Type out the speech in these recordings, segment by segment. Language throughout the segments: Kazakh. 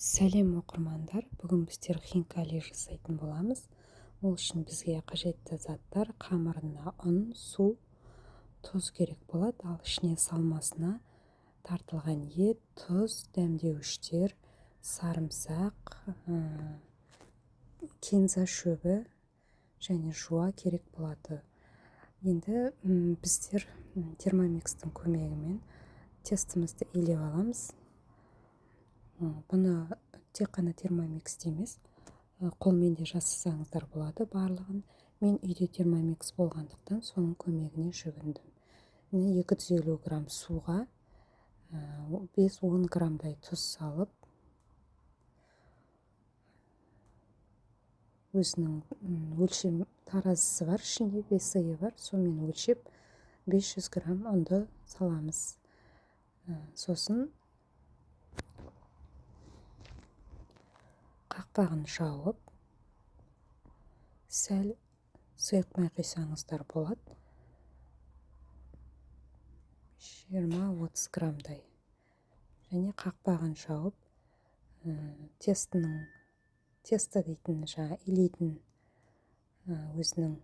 Сәлем оқырмандар, бүгін біздер хинкали жасайтын боламыз. Ол үшін бізге қажетті заттар: қамырына ұн, су, тұз керек болады. Ал ішіне салмасына тартылған ет, тұз, дәмдеуіштер, сарымсақ, кинза шөбі және жуа керек болады. Енді біздер термомикстің көмегімен тестімізді илеп аламыз. Бұны тек қана термомиксте емес, қолмен де жасасаңыздар болады барлығын. Мен үйде термомикс болғандықтан соның көмегіне жүгіндім. 250 грамм суға 5-10 граммдай тұз салып, өзінің өлшем таразысы бар, ішінде весігі бар, сонымен өлшеп 500 грамм ұнды саламыз. Сосын қақпағын жауып, сәл сұйықтмай құйсаңыздар болады. 20-30 граммдай. Және қақпағын жауып, тесто дейтін, илейтін өзінің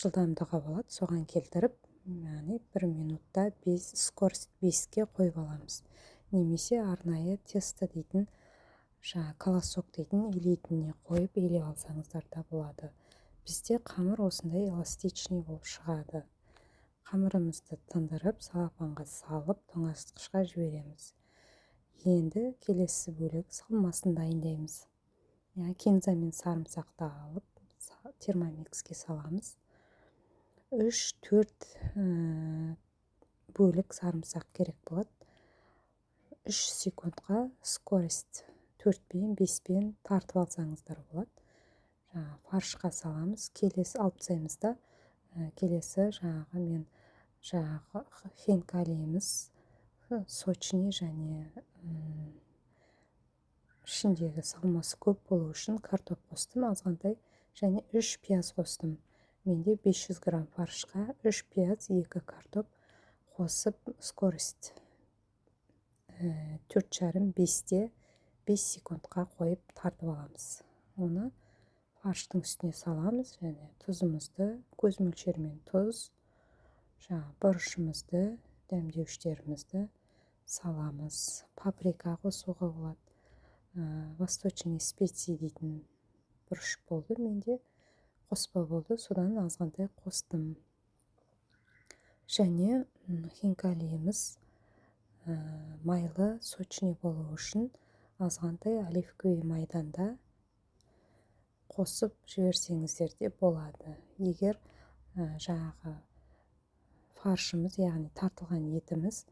жылдамдығы болады. Соған келтіріп, 1 минутта скорость 5-ке қойып аламыз. Немесе арнайы тесто дейтін, колосок дейтін илейтініне қойып илеп алсаңыздар да болады. Бізде қамыр осындай эластичный болып шығады. Қамырымызды тындырып, салапанға салып, тоңазытқышқа жібереміз. Енді келесі бөлек салмасын дайындаймыз. Кинза мен сарымсақты алып, термомикске саламыз. 3-4 бөлік сарымсақ керек болады. 3 секундқа скорость 4-5 тартып алсаңыздар болады. Фаршқа саламыз. Келесі алып тастаймыз да, келесі мен хинкалиіміз сочный және ішіндегі салмасы көп болу үшін картоп қостым азғантай, және 3 пияз қостым. Менде 500 грамм фаршқа 3 пияз, 2 картоп қосып, скорость 4,5-5-те 5 секундқа қойып тартып аламыз. Оны фарштың үстіне саламыз және тұзымызды, көз мөлшерімен тұз, бұрышымызды, дәмдеуіштерімізді саламыз. Паприка қосуға болады. Восточный специи дейтін бұрыш болды, менде қоспа болды, содан азғантай қостым. Және хинкалиіміз майлы, сочный болу үшін азғантай оливковый майданда қосып жіберсеңіздер де болады. Егер фаршымыз, яғни тартылған етіміз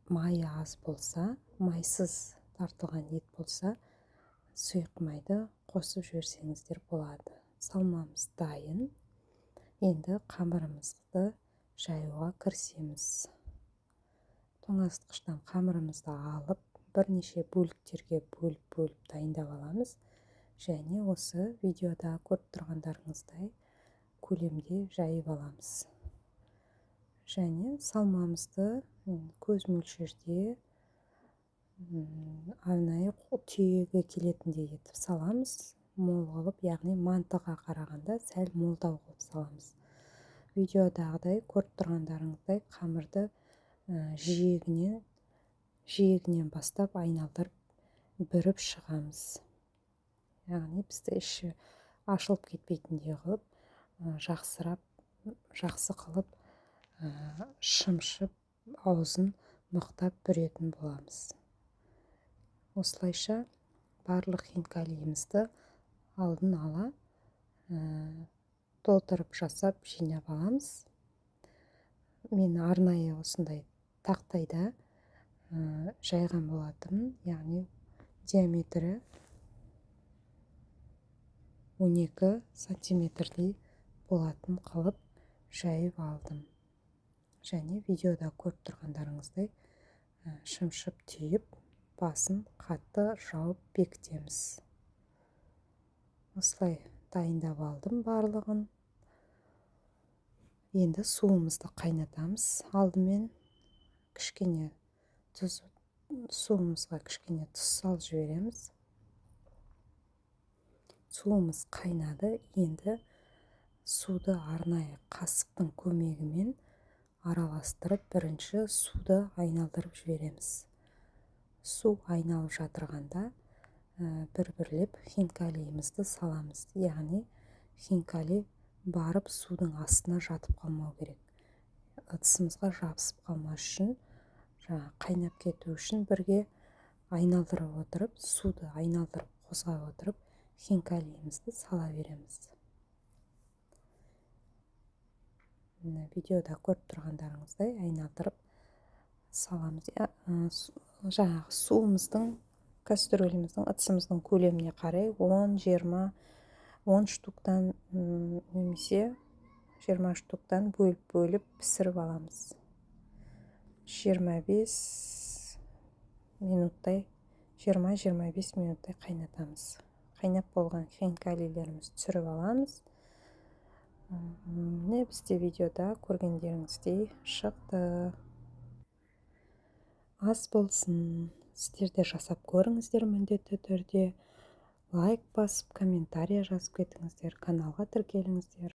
майы аз болса, майсыз тартылған ет болса, сұйық майды қосып жіберсеңіздер болады. Салмамыз дайын. Енді қамырымызды жаюға кірісеміз. Тоңазытқыштан қамырымызды алып, бірнеше бөліктерге бөліп дайындап аламыз. Және осы видеода көріп тұрғандарыңыздай көлемде жайып аламыз. Және салмамызды көз мөлшерде арнайы түйеге келетіндей етіп саламыз. Мол қылып, яғни мантыға қарағанда сәл молдау қылып саламыз. Видеодағыдай көріп тұрғандарыңыздай қамырды жиегінен бастап айналдырып бүріп шығамыз. Яғни бізді іші ашылып кетпейтіндей қылып, жақсы қылып шымшып, аузын мықтап бүретін боламыз. Осылайша барлық хинкалиімізді алдын ала толтырып жасап жинап аламыз. Мен арнайы осындай тақтайда жайған болатым, яғни диаметрі 12 сантиметрдей болатын қылып жайып алдым. Және видеода көріп тұрғандарыңыздай шымшып түйіп, басын қатты жауып бекітеміз. Осылай дайындап алдым барлығын. Енді суымызды қайнатамыз. Алдымен кішкене тұз суымызға кішкене тұз салып жібереміз. Суымыз қайнады. Енді суды арнайы қасықтың көмегімен араластырып, бірінші суды айналдырып жібереміз. Су айналып жатырғанда бір-бірлеп хинкалиімізді саламыз. Яғни хинкали барып судың астына жатып қалмау керек. Ыдысымызға жабысып қалмас үшін, қайнап кету үшін бірге айналдырып отырып, суды айналдырып қозғап отырып, хинкалиімізді сала береміз. Видеода көріп тұрғандарыңыздай айналдырып саламыз. Жаңағы суымыздың, кастрөліміздің, ыдысымыздың көлеміне қарай 10-20 штуктан немесе 20 штуктан бөліп пісіріп аламыз. 25 минуттай, 20-25 минуттай қайнатамыз. Қайнап болған хинкалилерімізді түсіріп аламыз. Бізде видеода көргендеріңіздей шықты. Ас болсын. Сіздер де жасап көріңіздер міндетті түрде. Лайк басып, комментария жазып кетіңіздер, каналға тіркеліңіздер.